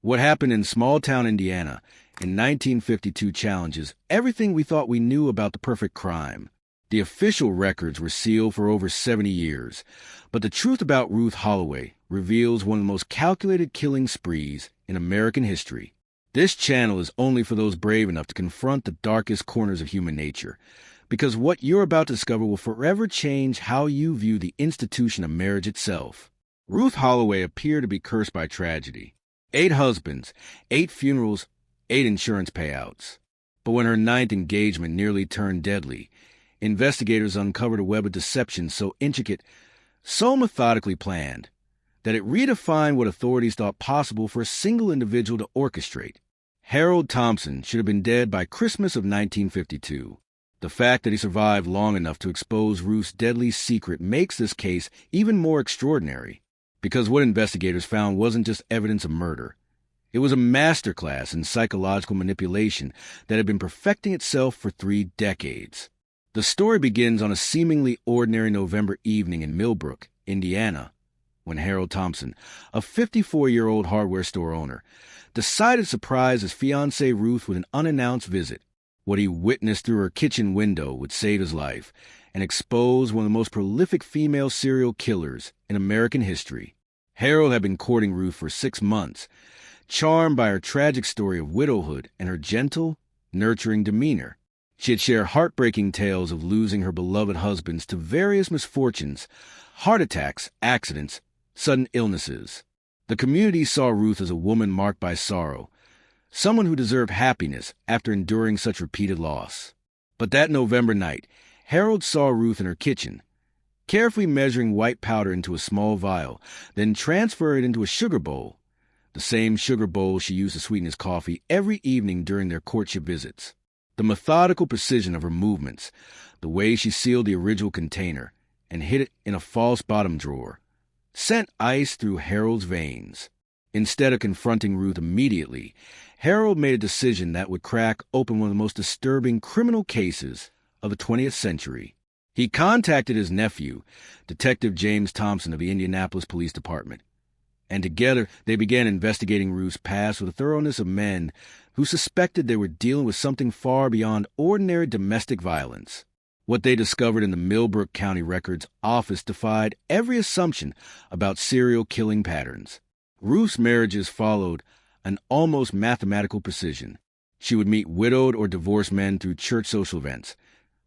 What happened in small-town Indiana in 1952 challenges everything we thought we knew about the perfect crime. The official records were sealed for over 70 years, but the truth about Ruth Holloway reveals one of the most calculated killing sprees in American history. This channel is only for those brave enough to confront the darkest corners of human nature, because what you're about to discover will forever change how you view the institution of marriage itself. Ruth Holloway appeared to be cursed by tragedy. 8 husbands, 8 funerals, 8 insurance payouts. But when her 9th engagement nearly turned deadly, investigators uncovered a web of deception so intricate, so methodically planned, that it redefined what authorities thought possible for a single individual to orchestrate. Harold Thompson should have been dead by Christmas of 1952. The fact that he survived long enough to expose Ruth's deadly secret makes this case even more extraordinary, because what investigators found wasn't just evidence of murder. It was a masterclass in psychological manipulation that had been perfecting itself for 3 decades. The story begins on a seemingly ordinary November evening in Millbrook, Indiana, when Harold Thompson, a 54-year-old hardware store owner, decided to surprise his fiancée Ruth with an unannounced visit. What he witnessed through her kitchen window would save his life and expose one of the most prolific female serial killers in American history. Harold had been courting Ruth for 6 months, charmed by her tragic story of widowhood and her gentle, nurturing demeanor. She had shared heartbreaking tales of losing her beloved husbands to various misfortunes, heart attacks, accidents, sudden illnesses. The community saw Ruth as a woman marked by sorrow, someone who deserved happiness after enduring such repeated loss. But that November night, Harold saw Ruth in her kitchen, carefully measuring white powder into a small vial, then transfer it into a sugar bowl, the same sugar bowl she used to sweeten his coffee every evening during their courtship visits. The methodical precision of her movements, the way she sealed the original container and hid it in a false bottom drawer, sent ice through Harold's veins. Instead of confronting Ruth immediately, Harold made a decision that would crack open one of the most disturbing criminal cases of the 20th century. He contacted his nephew, Detective James Thompson of the Indianapolis Police Department, and together they began investigating Ruth's past with the thoroughness of men who suspected they were dealing with something far beyond ordinary domestic violence. What they discovered in the Millbrook County Records Office defied every assumption about serial killing patterns. Ruth's marriages followed an almost mathematical precision. She would meet widowed or divorced men through church social events,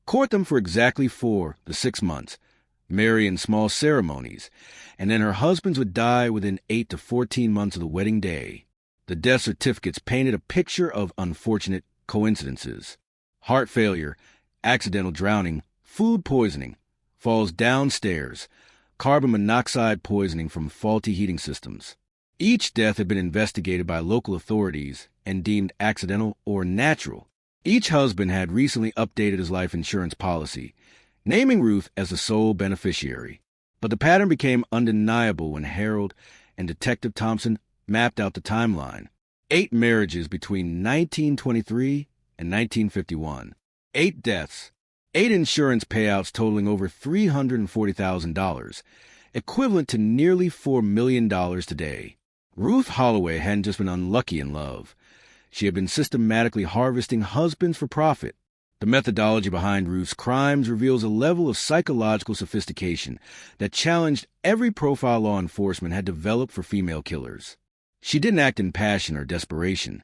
court them for exactly 4 to 6 months, marry in small ceremonies, and then her husbands would die within 8 to 14 months of the wedding day. The death certificates painted a picture of unfortunate coincidences: heart failure, accidental drowning, food poisoning, falls downstairs, carbon monoxide poisoning from faulty heating systems. Each death had been investigated by local authorities and deemed accidental or natural. Each husband had recently updated his life insurance policy, naming Ruth as the sole beneficiary. But the pattern became undeniable when Harold and Detective Thompson mapped out the timeline. 8 marriages between 1923 and 1951. 8 deaths. 8 insurance payouts totaling over $340,000, equivalent to nearly $4 million today. Ruth Holloway hadn't just been unlucky in love. She had been systematically harvesting husbands for profit. The methodology behind Ruth's crimes reveals a level of psychological sophistication that challenged every profile law enforcement had developed for female killers. She didn't act in passion or desperation.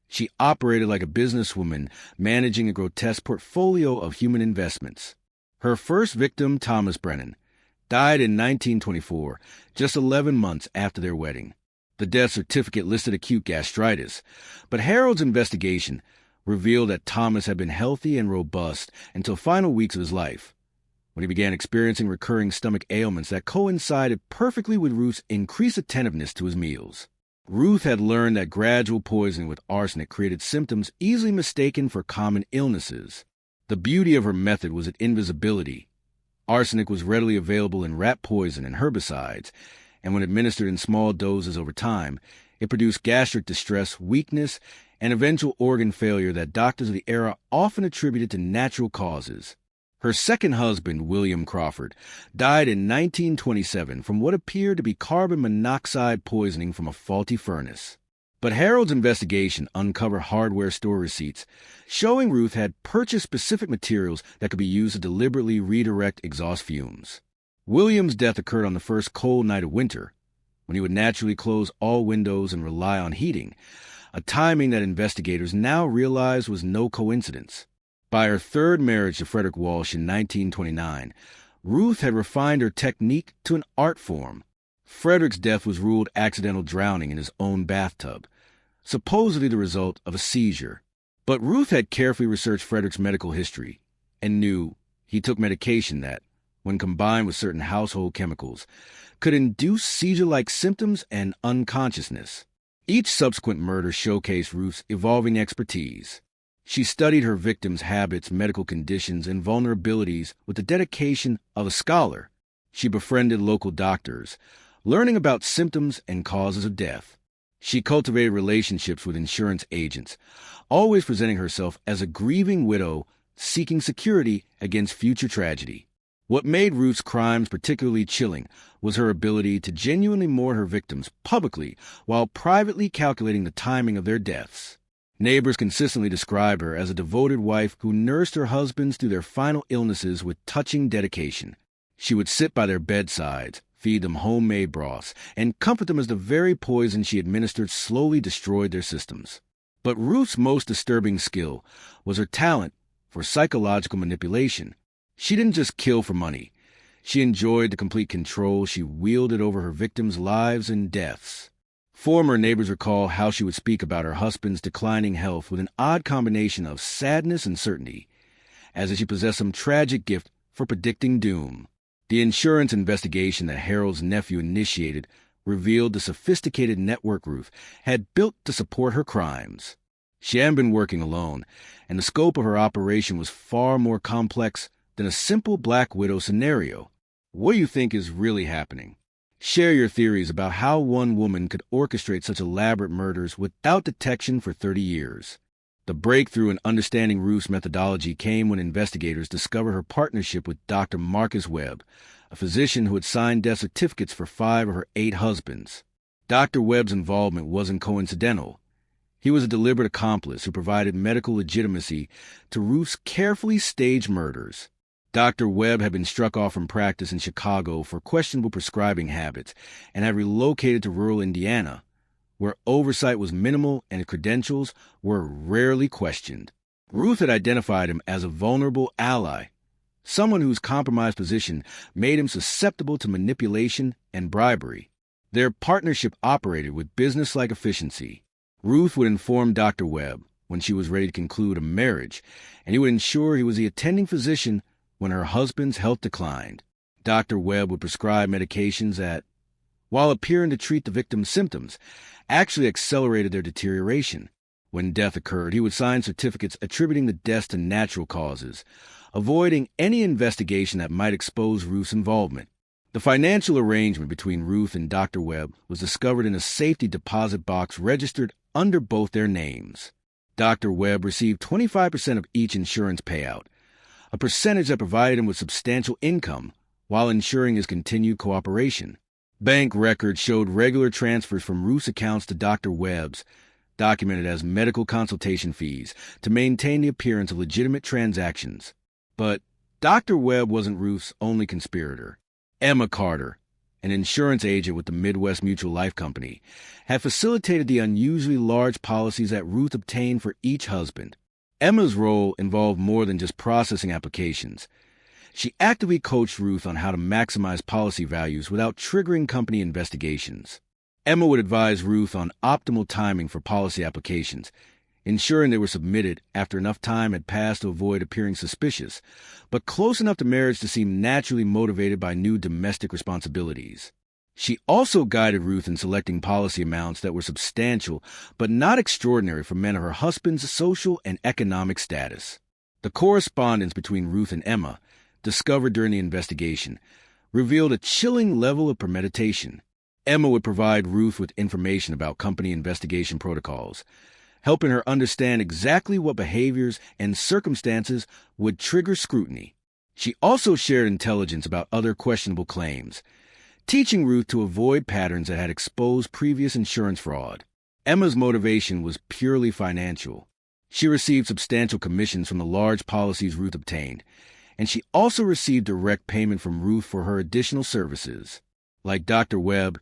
She operated like a businesswoman managing a grotesque portfolio of human investments. Her first victim, Thomas Brennan, died in 1924, just 11 months after their wedding. The death certificate listed acute gastritis, but Harold's investigation revealed that Thomas had been healthy and robust until final weeks of his life, when he began experiencing recurring stomach ailments that coincided perfectly with Ruth's increased attentiveness to his meals. Ruth had learned that gradual poisoning with arsenic created symptoms easily mistaken for common illnesses. The beauty of her method was its invisibility. Arsenic was readily available in rat poison and herbicides, and when administered in small doses over time, it produced gastric distress, weakness, and eventual organ failure that doctors of the era often attributed to natural causes. Her second husband, William Crawford, died in 1927 from what appeared to be carbon monoxide poisoning from a faulty furnace. But Harold's investigation uncovered hardware store receipts, showing Ruth had purchased specific materials that could be used to deliberately redirect exhaust fumes. William's death occurred on the first cold night of winter, when he would naturally close all windows and rely on heating, a timing that investigators now realize was no coincidence. By her third marriage to Frederick Walsh in 1929, Ruth had refined her technique to an art form. Frederick's death was ruled accidental drowning in his own bathtub, supposedly the result of a seizure. But Ruth had carefully researched Frederick's medical history and knew he took medication that, when combined with certain household chemicals, could induce seizure-like symptoms and unconsciousness. Each subsequent murder showcased Ruth's evolving expertise. She studied her victims' habits, medical conditions, and vulnerabilities with the dedication of a scholar. She befriended local doctors, learning about symptoms and causes of death. She cultivated relationships with insurance agents, always presenting herself as a grieving widow seeking security against future tragedy. What made Ruth's crimes particularly chilling was her ability to genuinely mourn her victims publicly while privately calculating the timing of their deaths. Neighbors consistently described her as a devoted wife who nursed her husbands through their final illnesses with touching dedication. She would sit by their bedsides, feed them homemade broths, and comfort them as the very poison she administered slowly destroyed their systems. But Ruth's most disturbing skill was her talent for psychological manipulation. She didn't just kill for money. She enjoyed the complete control she wielded over her victims' lives and deaths. Former neighbors recall how she would speak about her husband's declining health with an odd combination of sadness and certainty, as if she possessed some tragic gift for predicting doom. The insurance investigation that Harold's nephew initiated revealed the sophisticated network Ruth had built to support her crimes. She hadn't been working alone, and the scope of her operation was far more complex than a simple Black Widow scenario. What do you think is really happening? Share your theories about how one woman could orchestrate such elaborate murders without detection for 30 years. The breakthrough in understanding Ruth's methodology came when investigators discovered her partnership with Dr. Marcus Webb, a physician who had signed death certificates for 5 of her 8 husbands. Dr. Webb's involvement wasn't coincidental. He was a deliberate accomplice who provided medical legitimacy to Ruth's carefully staged murders. Dr. Webb had been struck off from practice in Chicago for questionable prescribing habits and had relocated to rural Indiana, where oversight was minimal and credentials were rarely questioned. Ruth had identified him as a vulnerable ally, someone whose compromised position made him susceptible to manipulation and bribery. Their partnership operated with business-like efficiency. Ruth would inform Dr. Webb when she was ready to conclude a marriage, and he would ensure he was the attending physician when her husband's health declined. Dr. Webb would prescribe medications that, while appearing to treat the victim's symptoms, actually accelerated their deterioration. When death occurred, he would sign certificates attributing the deaths to natural causes, avoiding any investigation that might expose Ruth's involvement. The financial arrangement between Ruth and Dr. Webb was discovered in a safety deposit box registered under both their names. Dr. Webb received 25% of each insurance payout, a percentage that provided him with substantial income while ensuring his continued cooperation. Bank records showed regular transfers from Ruth's accounts to Dr. Webb's, documented as medical consultation fees, to maintain the appearance of legitimate transactions. But Dr. Webb wasn't Ruth's only conspirator. Emma Carter, an insurance agent with the Midwest Mutual Life Company, had facilitated the unusually large policies that Ruth obtained for each husband. Emma's role involved more than just processing applications. She actively coached Ruth on how to maximize policy values without triggering company investigations. Emma would advise Ruth on optimal timing for policy applications, ensuring they were submitted after enough time had passed to avoid appearing suspicious, but close enough to marriage to seem naturally motivated by new domestic responsibilities. She also guided Ruth in selecting policy amounts that were substantial but not extraordinary for men of her husband's social and economic status. The correspondence between Ruth and Emma, discovered during the investigation, revealed a chilling level of premeditation. Emma would provide Ruth with information about company investigation protocols, helping her understand exactly what behaviors and circumstances would trigger scrutiny. She also shared intelligence about other questionable claims, teaching Ruth to avoid patterns that had exposed previous insurance fraud. Emma's motivation was purely financial. She received substantial commissions from the large policies Ruth obtained, and she also received direct payment from Ruth for her additional services. Like Dr. Webb,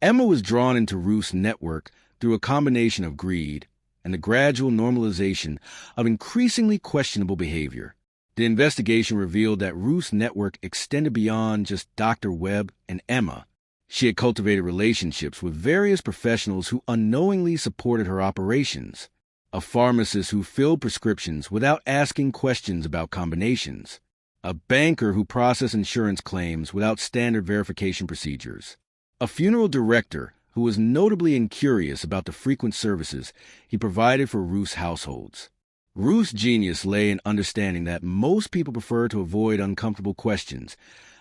Emma was drawn into Ruth's network through a combination of greed and the gradual normalization of increasingly questionable behavior. The investigation revealed that Ruth's network extended beyond just Dr. Webb and Emma. She had cultivated relationships with various professionals who unknowingly supported her operations. A pharmacist who filled prescriptions without asking questions about combinations. A banker who processed insurance claims without standard verification procedures. A funeral director who was notably incurious about the frequent services he provided for Ruth's households. Ruth's genius lay in understanding that most people prefer to avoid uncomfortable questions,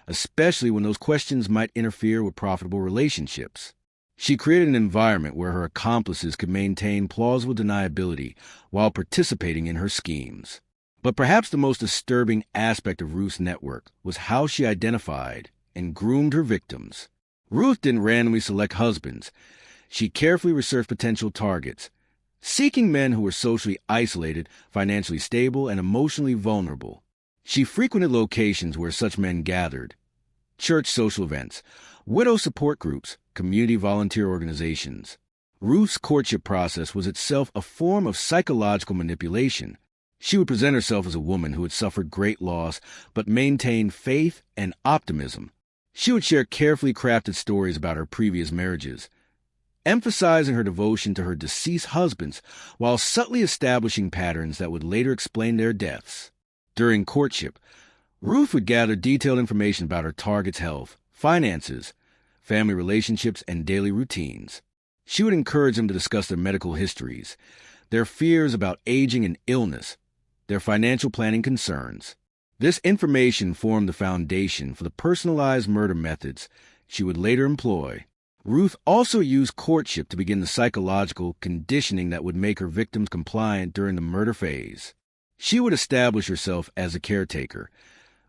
especially when those questions might interfere with profitable relationships. She created an environment where her accomplices could maintain plausible deniability while participating in her schemes. But perhaps the most disturbing aspect of Ruth's network was how she identified and groomed her victims. Ruth didn't randomly select husbands. She carefully researched potential targets, seeking men who were socially isolated, financially stable, and emotionally vulnerable. She frequented locations where such men gathered: church social events, widow support groups, community volunteer organizations. Ruth's courtship process was itself a form of psychological manipulation. She would present herself as a woman who had suffered great loss but maintained faith and optimism. She would share carefully crafted stories about her previous marriages, emphasizing her devotion to her deceased husbands while subtly establishing patterns that would later explain their deaths. During courtship, Ruth would gather detailed information about her target's health, finances, family relationships, and daily routines. She would encourage them to discuss their medical histories, their fears about aging and illness, their financial planning concerns. This information formed the foundation for the personalized murder methods she would later employ. Ruth also used courtship to begin the psychological conditioning that would make her victims compliant during the murder phase. She would establish herself as a caretaker,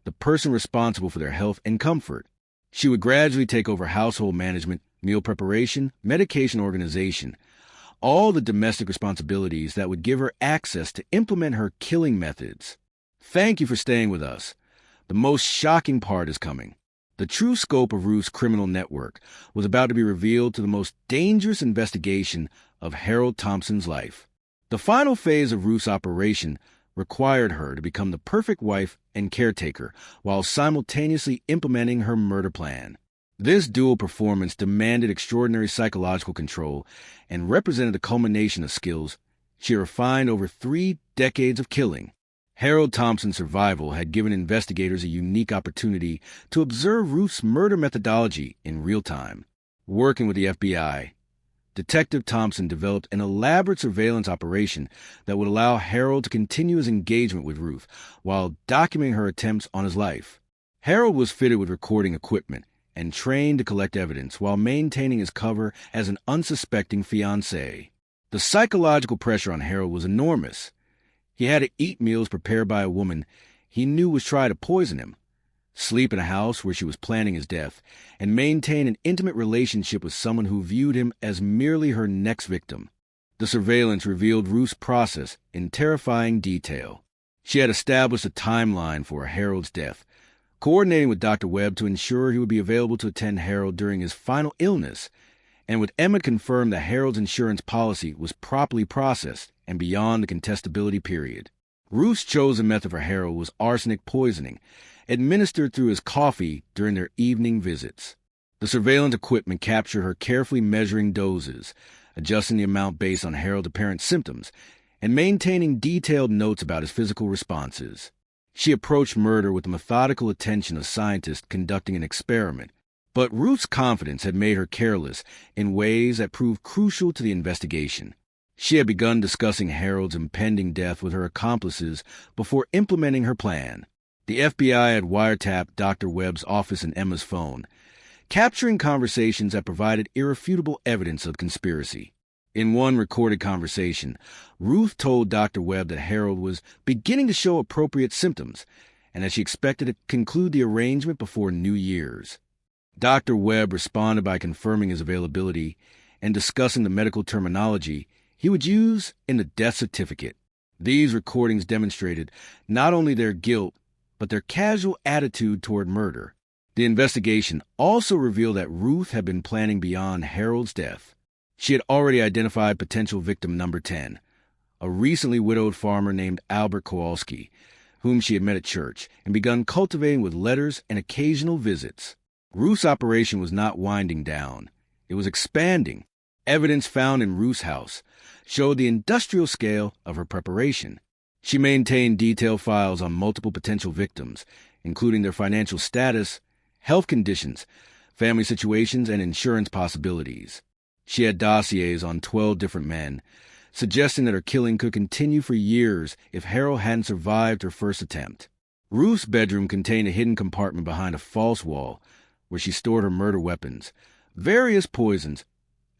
the person responsible for their health and comfort. She would gradually take over household management, meal preparation, medication organization, all the domestic responsibilities that would give her access to implement her killing methods. Thank you for staying with us. The most shocking part is coming. The true scope of Ruth's criminal network was about to be revealed to the most dangerous investigation of Harold Thompson's life. The final phase of Ruth's operation required her to become the perfect wife and caretaker while simultaneously implementing her murder plan. This dual performance demanded extraordinary psychological control and represented the culmination of skills she refined over 3 decades of killing. Harold Thompson's survival had given investigators a unique opportunity to observe Ruth's murder methodology in real time. Working with the FBI, Detective Thompson developed an elaborate surveillance operation that would allow Harold to continue his engagement with Ruth while documenting her attempts on his life. Harold was fitted with recording equipment and trained to collect evidence while maintaining his cover as an unsuspecting fiancé. The psychological pressure on Harold was enormous. He had to eat meals prepared by a woman he knew was trying to poison him, sleep in a house where she was planning his death, and maintain an intimate relationship with someone who viewed him as merely her next victim. The surveillance revealed Ruth's process in terrifying detail. She had established a timeline for Harold's death, coordinating with Dr. Webb to ensure he would be available to attend Harold during his final illness, and with Emmett confirmed that Harold's insurance policy was properly processed and beyond the contestability period. Ruth's chosen method for Harold was arsenic poisoning, administered through his coffee during their evening visits. The surveillance equipment captured her carefully measuring doses, adjusting the amount based on Harold's apparent symptoms, and maintaining detailed notes about his physical responses. She approached murder with the methodical attention of scientists conducting an experiment, but Ruth's confidence had made her careless in ways that proved crucial to the investigation. She had begun discussing Harold's impending death with her accomplices before implementing her plan. The FBI had wiretapped Dr. Webb's office and Emma's phone, capturing conversations that provided irrefutable evidence of conspiracy. In one recorded conversation, Ruth told Dr. Webb that Harold was beginning to show appropriate symptoms and that she expected to conclude the arrangement before New Year's. Dr. Webb responded by confirming his availability and discussing the medical terminology he would use in the death certificate. These recordings demonstrated not only their guilt, but their casual attitude toward murder. The investigation also revealed that Ruth had been planning beyond Harold's death. She had already identified potential victim number 10, a recently widowed farmer named Albert Kowalski, whom she had met at church, and begun cultivating with letters and occasional visits. Ruth's operation was not winding down. It was expanding. Evidence found in Ruth's house showed the industrial scale of her preparation. She maintained detailed files on multiple potential victims, including their financial status, health conditions, family situations, and insurance possibilities. She had dossiers on 12 different men, suggesting that her killing could continue for years if Harold hadn't survived her first attempt. Ruth's bedroom contained a hidden compartment behind a false wall where she stored her murder weapons, various poisons,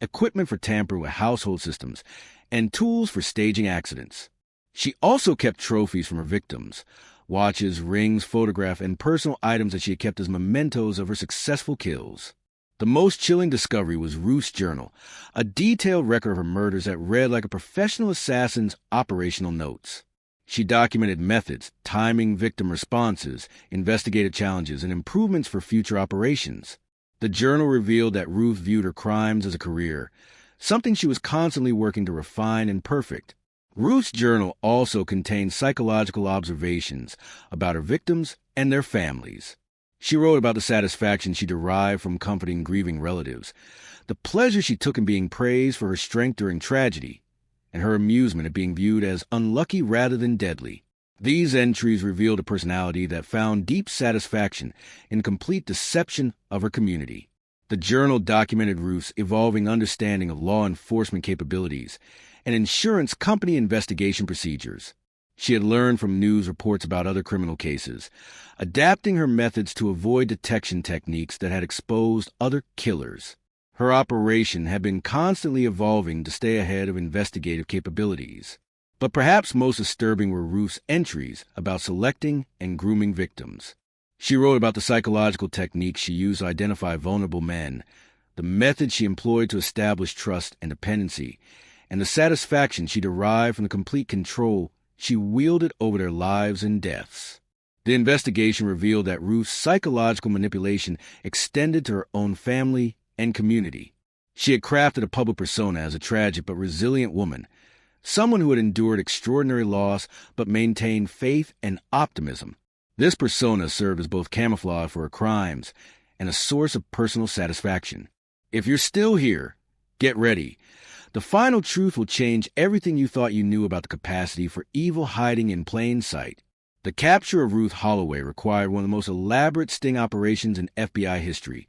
equipment for tampering with household systems, and tools for staging accidents. She also kept trophies from her victims: watches, rings, photographs, and personal items that she had kept as mementos of her successful kills. The most chilling discovery was Ruth's journal, a detailed record of her murders that read like a professional assassin's operational notes. She documented methods, timing victim responses, investigative challenges, and improvements for future operations. The journal revealed that Ruth viewed her crimes as a career, something she was constantly working to refine and perfect. Ruth's journal also contained psychological observations about her victims and their families. She wrote about the satisfaction she derived from comforting grieving relatives, the pleasure she took in being praised for her strength during tragedy, and her amusement at being viewed as unlucky rather than deadly. These entries revealed a personality that found deep satisfaction in complete deception of her community. The journal documented Ruth's evolving understanding of law enforcement capabilities and insurance company investigation procedures. She had learned from news reports about other criminal cases, adapting her methods to avoid detection techniques that had exposed other killers. Her operation had been constantly evolving to stay ahead of investigative capabilities. But perhaps most disturbing were Ruth's entries about selecting and grooming victims. She wrote about the psychological techniques she used to identify vulnerable men, the methods she employed to establish trust and dependency, and the satisfaction she derived from the complete control she wielded over their lives and deaths. The investigation revealed that Ruth's psychological manipulation extended to her own family and community. She had crafted a public persona as a tragic but resilient woman, someone who had endured extraordinary loss but maintained faith and optimism. This persona served as both camouflage for her crimes and a source of personal satisfaction. If you're still here, get ready. The final truth will change everything you thought you knew about the capacity for evil hiding in plain sight. The capture of Ruth Holloway required one of the most elaborate sting operations in FBI history,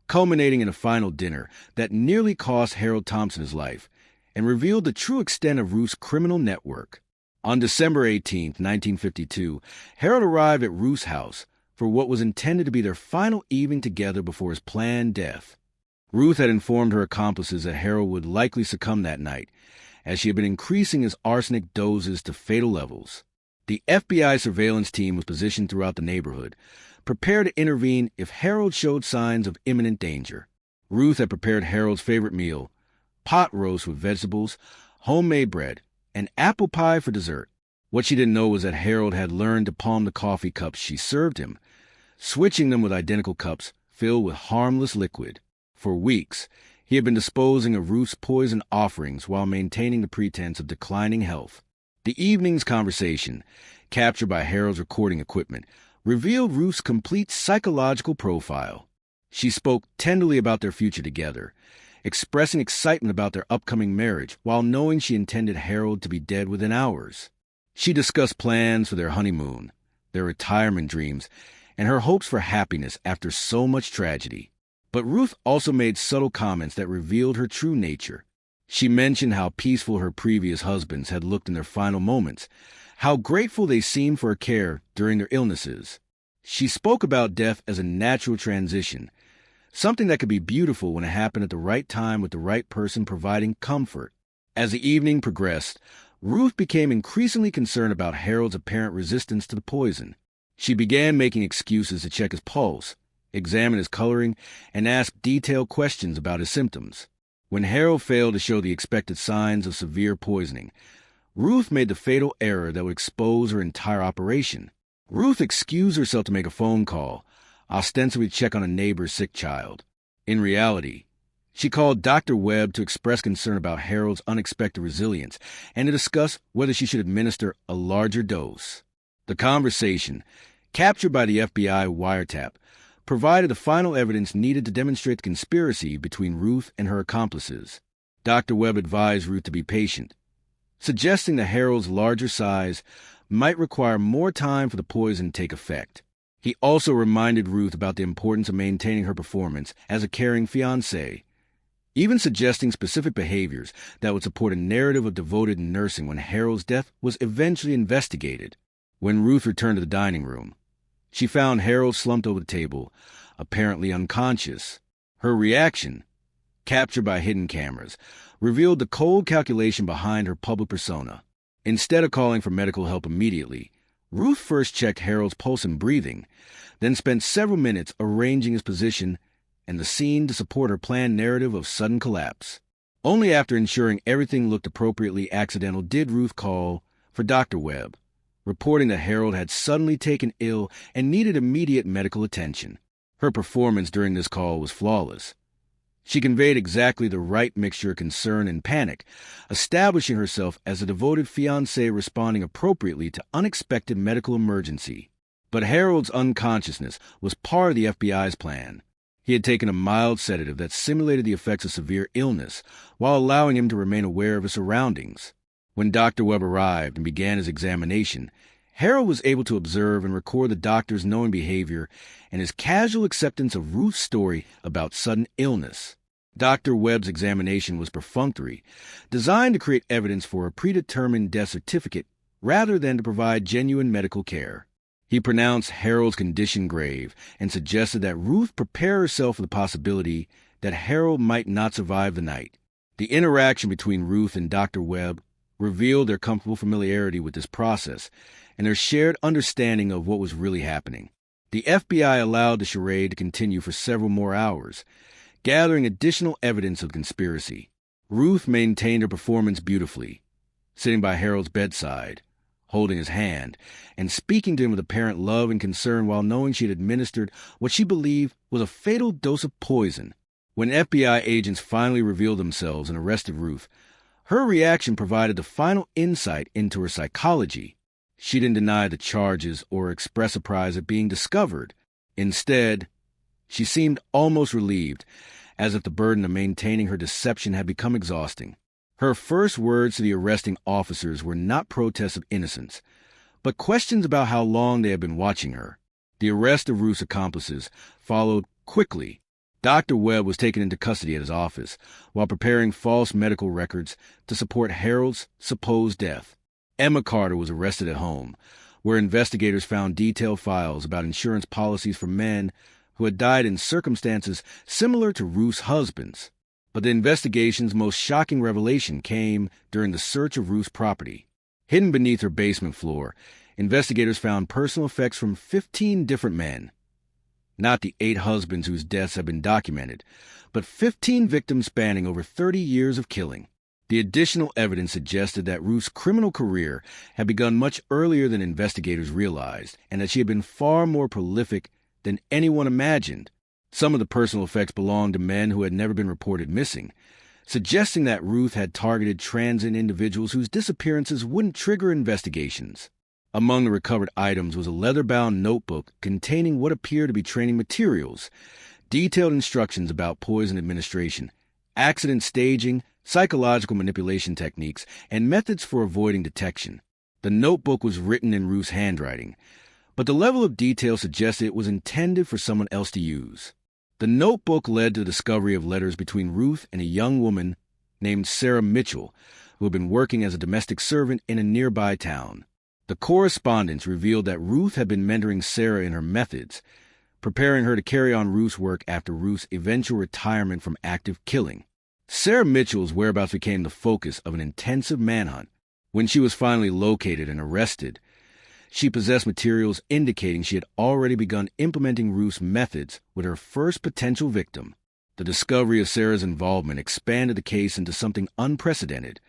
culminating in a final dinner that nearly cost Harold Thompson his life and revealed the true extent of Ruth's criminal network. On December 18, 1952, Harold arrived at Ruth's house for what was intended to be their final evening together before his planned death. Ruth had informed her accomplices that Harold would likely succumb that night, as she had been increasing his arsenic doses to fatal levels. The FBI surveillance team was positioned throughout the neighborhood, prepared to intervene if Harold showed signs of imminent danger. Ruth had prepared Harold's favorite meal, pot roast with vegetables, homemade bread, and apple pie for dessert. What she didn't know was that Harold had learned to palm the coffee cups she served him, switching them with identical cups filled with harmless liquid. For weeks, he had been disposing of Ruth's poison offerings while maintaining the pretense of declining health. The evening's conversation, captured by Harold's recording equipment, revealed Ruth's complete psychological profile. She spoke tenderly about their future together, expressing excitement about their upcoming marriage while knowing she intended Harold to be dead within hours. She discussed plans for their honeymoon, their retirement dreams, and her hopes for happiness after so much tragedy. But Ruth also made subtle comments that revealed her true nature. She mentioned how peaceful her previous husbands had looked in their final moments, how grateful they seemed for her care during their illnesses. She spoke about death as a natural transition, something that could be beautiful when it happened at the right time with the right person providing comfort. As the evening progressed, Ruth became increasingly concerned about Harold's apparent resistance to the poison. She began making excuses to check his pulse, examine his coloring, and ask detailed questions about his symptoms. When Harold failed to show the expected signs of severe poisoning, Ruth made the fatal error that would expose her entire operation. Ruth excused herself to make a phone call, ostensibly to check on a neighbor's sick child. In reality, she called Dr. Webb to express concern about Harold's unexpected resilience and to discuss whether she should administer a larger dose. The conversation, captured by the FBI wiretap, provided the final evidence needed to demonstrate the conspiracy between Ruth and her accomplices. Dr. Webb advised Ruth to be patient, suggesting that Harold's larger size might require more time for the poison to take effect. He also reminded Ruth about the importance of maintaining her performance as a caring fiancée, even suggesting specific behaviors that would support a narrative of devoted nursing when Harold's death was eventually investigated. When Ruth returned to the dining room, she found Harold slumped over the table, apparently unconscious. Her reaction, captured by hidden cameras, revealed the cold calculation behind her public persona. Instead of calling for medical help immediately, Ruth first checked Harold's pulse and breathing, then spent several minutes arranging his position and the scene to support her planned narrative of sudden collapse. Only after ensuring everything looked appropriately accidental did Ruth call for Dr. Webb, reporting that Harold had suddenly taken ill and needed immediate medical attention. Her performance during this call was flawless. She conveyed exactly the right mixture of concern and panic, establishing herself as a devoted fiancée responding appropriately to unexpected medical emergency. But Harold's unconsciousness was part of the FBI's plan. He had taken a mild sedative that simulated the effects of severe illness, while allowing him to remain aware of his surroundings. When Dr. Webb arrived and began his examination, Harold was able to observe and record the doctor's knowing behavior and his casual acceptance of Ruth's story about sudden illness. Dr. Webb's examination was perfunctory, designed to create evidence for a predetermined death certificate rather than to provide genuine medical care. He pronounced Harold's condition grave and suggested that Ruth prepare herself for the possibility that Harold might not survive the night. The interaction between Ruth and Dr. Webb revealed their comfortable familiarity with this process and their shared understanding of what was really happening. The FBI allowed the charade to continue for several more hours, gathering additional evidence of the conspiracy. Ruth maintained her performance beautifully, sitting by Harold's bedside, holding his hand, and speaking to him with apparent love and concern while knowing she had administered what she believed was a fatal dose of poison. When FBI agents finally revealed themselves and arrested Ruth, her reaction provided the final insight into her psychology. She didn't deny the charges or express surprise at being discovered. Instead, she seemed almost relieved, as if the burden of maintaining her deception had become exhausting. Her first words to the arresting officers were not protests of innocence, but questions about how long they had been watching her. The arrest of Ruth's accomplices followed quickly. Dr. Webb was taken into custody at his office while preparing false medical records to support Harold's supposed death. Emma Carter was arrested at home, where investigators found detailed files about insurance policies for men who had died in circumstances similar to Ruth's husband's. But the investigation's most shocking revelation came during the search of Ruth's property. Hidden beneath her basement floor, investigators found personal effects from 15 different men. Not the 8 husbands whose deaths have been documented, but 15 victims spanning over 30 years of killing. The additional evidence suggested that Ruth's criminal career had begun much earlier than investigators realized, and that she had been far more prolific than anyone imagined. Some of the personal effects belonged to men who had never been reported missing, suggesting that Ruth had targeted transient individuals whose disappearances wouldn't trigger investigations. Among the recovered items was a leather-bound notebook containing what appeared to be training materials, detailed instructions about poison administration, accident staging, psychological manipulation techniques, and methods for avoiding detection. The notebook was written in Ruth's handwriting, but the level of detail suggested it was intended for someone else to use. The notebook led to the discovery of letters between Ruth and a young woman named Sarah Mitchell, who had been working as a domestic servant in a nearby town. The correspondence revealed that Ruth had been mentoring Sarah in her methods, preparing her to carry on Ruth's work after Ruth's eventual retirement from active killing. Sarah Mitchell's whereabouts became the focus of an intensive manhunt. When she was finally located and arrested, she possessed materials indicating she had already begun implementing Ruth's methods with her first potential victim. The discovery of Sarah's involvement expanded the case into something unprecedented.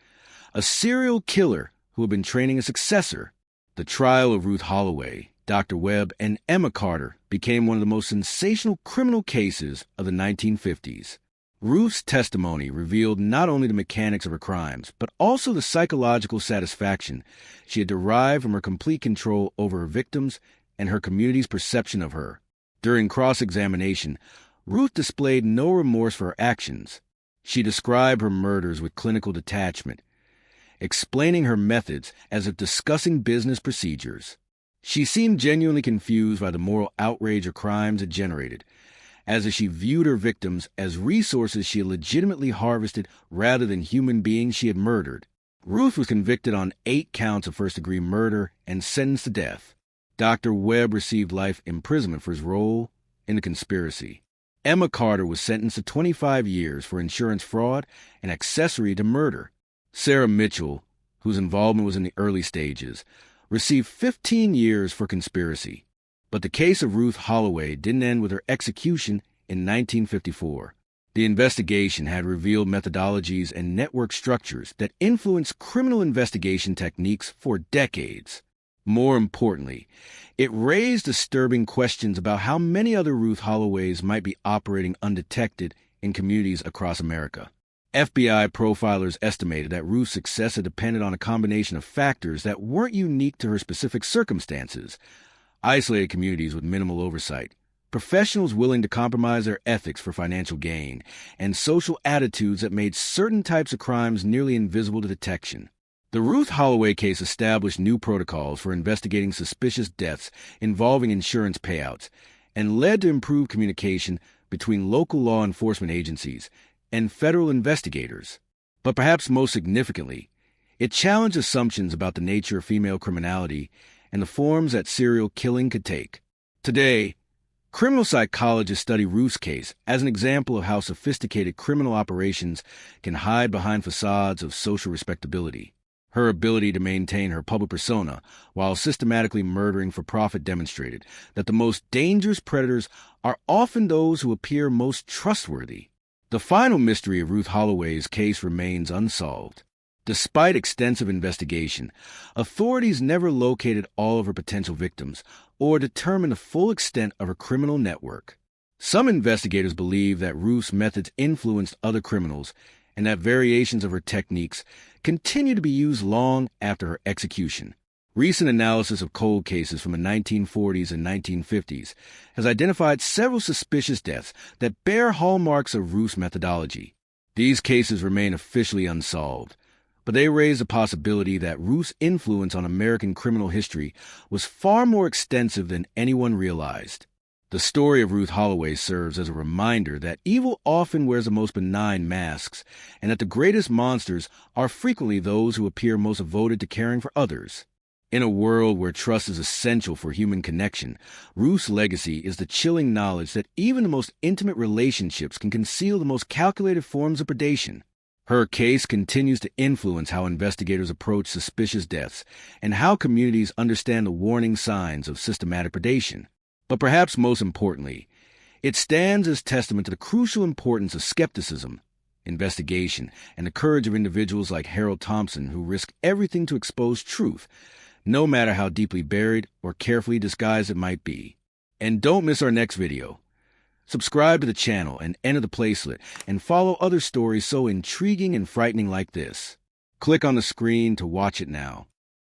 A serial killer who had been training a successor. The trial of Ruth Holloway, Dr. Webb, and Emma Carter became one of the most sensational criminal cases of the 1950s. Ruth's testimony revealed not only the mechanics of her crimes, but also the psychological satisfaction she had derived from her complete control over her victims and her community's perception of her. During cross-examination, Ruth displayed no remorse for her actions. She described her murders with clinical detachment, explaining her methods as if discussing business procedures. She seemed genuinely confused by the moral outrage her crimes had generated, as if she viewed her victims as resources she had legitimately harvested rather than human beings she had murdered. Ruth was convicted on 8 counts of first-degree murder and sentenced to death. Dr. Webb received life imprisonment for his role in the conspiracy. Emma Carter was sentenced to 25 years for insurance fraud and accessory to murder. Sarah Mitchell, whose involvement was in the early stages, received 15 years for conspiracy. But the case of Ruth Holloway didn't end with her execution in 1954. The investigation had revealed methodologies and network structures that influenced criminal investigation techniques for decades. More importantly, it raised disturbing questions about how many other Ruth Holloways might be operating undetected in communities across America. FBI profilers estimated that Ruth's success had depended on a combination of factors that weren't unique to her specific circumstances: isolated communities with minimal oversight, professionals willing to compromise their ethics for financial gain, and social attitudes that made certain types of crimes nearly invisible to detection. The Ruth Holloway case established new protocols for investigating suspicious deaths involving insurance payouts and led to improved communication between local law enforcement agencies and federal investigators. But perhaps most significantly, it challenged assumptions about the nature of female criminality and the forms that serial killing could take. Today, criminal psychologists study Ruth's case as an example of how sophisticated criminal operations can hide behind facades of social respectability. Her ability to maintain her public persona while systematically murdering for profit demonstrated that the most dangerous predators are often those who appear most trustworthy. The final mystery of Ruth Holloway's case remains unsolved. Despite extensive investigation, authorities never located all of her potential victims or determined the full extent of her criminal network. Some investigators believe that Ruth's methods influenced other criminals and that variations of her techniques continue to be used long after her execution. Recent analysis of cold cases from the 1940s and 1950s has identified several suspicious deaths that bear hallmarks of Ruth's methodology. These cases remain officially unsolved, but they raise the possibility that Ruth's influence on American criminal history was far more extensive than anyone realized. The story of Ruth Holloway serves as a reminder that evil often wears the most benign masks, and that the greatest monsters are frequently those who appear most devoted to caring for others. In a world where trust is essential for human connection, Ruth's legacy is the chilling knowledge that even the most intimate relationships can conceal the most calculated forms of predation. Her case continues to influence how investigators approach suspicious deaths and how communities understand the warning signs of systematic predation. But perhaps most importantly, it stands as testament to the crucial importance of skepticism, investigation, and the courage of individuals like Harold Thompson who risk everything to expose truth, no matter how deeply buried or carefully disguised it might be. And don't miss our next video. Subscribe to the channel and enter the placelet and follow other stories so intriguing and frightening like this. Click on the screen to watch it now.